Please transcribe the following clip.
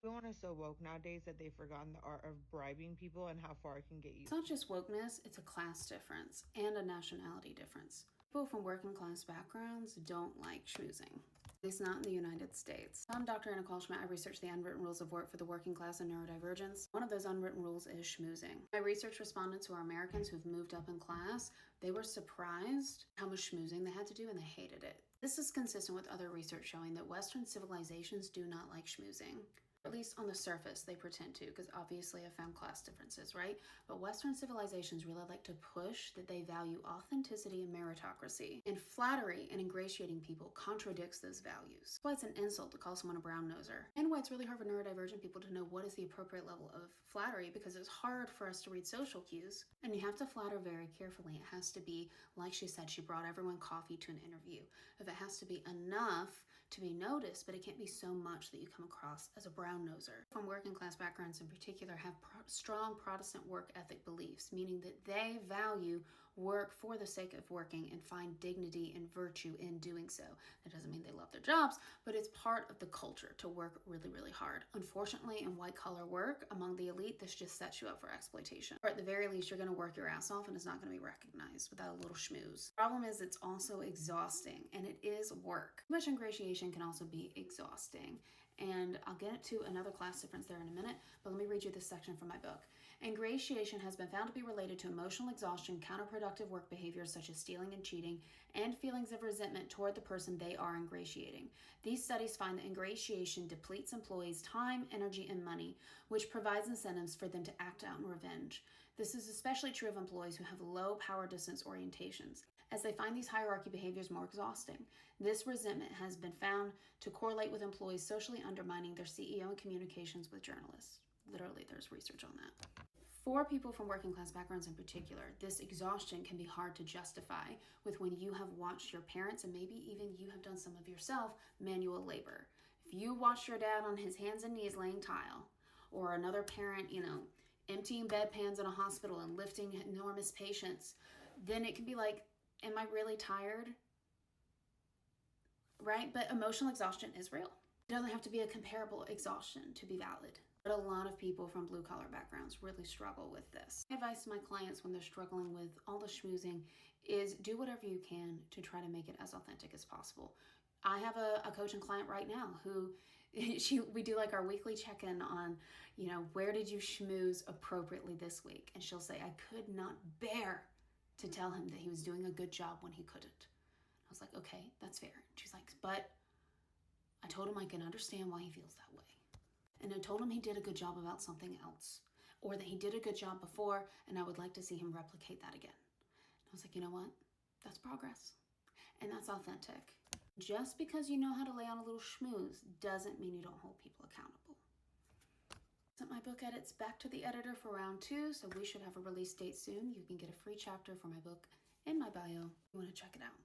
Everyone is so woke nowadays that they've forgotten the art of bribing people and how far it can get you. It's not just wokeness, it's a class difference and a nationality difference. People from working class backgrounds don't like schmoozing. At least not in the United States. I'm Dr. Anna Kalschmidt. I research the unwritten rules of work for the working class and neurodivergence. One of those unwritten rules is schmoozing. My research respondents who are Americans who've moved up in class, they were surprised how much schmoozing they had to do and they hated it. This is consistent with other research showing that Western civilizations do not like schmoozing. At least on the surface, they pretend to, because obviously I found class differences, right? But Western civilizations really like to push that they value authenticity and meritocracy. And flattery and ingratiating people contradicts those values. That's why it's an insult to call someone a brown noser. And why it's really hard for neurodivergent people to know what is the appropriate level of flattery, because it's hard for us to read social cues. And you have to flatter very carefully. It has to be, like she said, she brought everyone coffee to an interview. If it has to be enough to be noticed, but it can't be so much that you come across as a brown noser. From working class backgrounds in particular have strong Protestant work ethic beliefs, meaning that they value work for the sake of working and find dignity and virtue in doing so. That doesn't mean they love their jobs, but it's part of the culture to work really, really hard. Unfortunately, in white collar work among the elite, this just sets you up for exploitation. Or at the very least, you're going to work your ass off and it's not going to be recognized without a little schmooze. The problem is it's also exhausting, and it is work. Too much ingratiation can also be exhausting. And I'll get to another class difference there in a minute, but let me read you this section from my book. Ingratiation has been found to be related to emotional exhaustion, counterproductive work behaviors such as stealing and cheating, and feelings of resentment toward the person they are ingratiating. These studies find that ingratiation depletes employees' time, energy, and money, which provides incentives for them to act out in revenge. This is especially true of employees who have low power distance orientations, as they find these hierarchy behaviors more exhausting. This resentment has been found to correlate with employees socially undermining their CEO in communications with journalists. Literally, there's research on that. For people from working class backgrounds in particular, this exhaustion can be hard to justify with when you have watched your parents, and maybe even you have done some of yourself, manual labor. If you watched your dad on his hands and knees laying tile, or another parent, emptying bedpans in a hospital and lifting enormous patients, then it can be like, am I really tired? Right? But emotional exhaustion is real. It doesn't have to be a comparable exhaustion to be valid. But a lot of people from blue collar backgrounds really struggle with this. My advice to my clients when they're struggling with all the schmoozing is do whatever you can to try to make it as authentic as possible. I have a coaching client right now who we do like our weekly check-in on, where did you schmooze appropriately this week? And she'll say, I could not bear to tell him that he was doing a good job when he couldn't. I was like, okay, that's fair. And she's like, but I told him I can understand why he feels that way. And I told him he did a good job about something else, or that he did a good job before, and I would like to see him replicate that again. And I was like, you know what? That's progress. And that's authentic. Just because you know how to lay on a little schmooze doesn't mean you don't hold people accountable. Sent my book edits back to the editor for round 2, so we should have a release date soon. You can get a free chapter for my book in my bio if you want to check it out.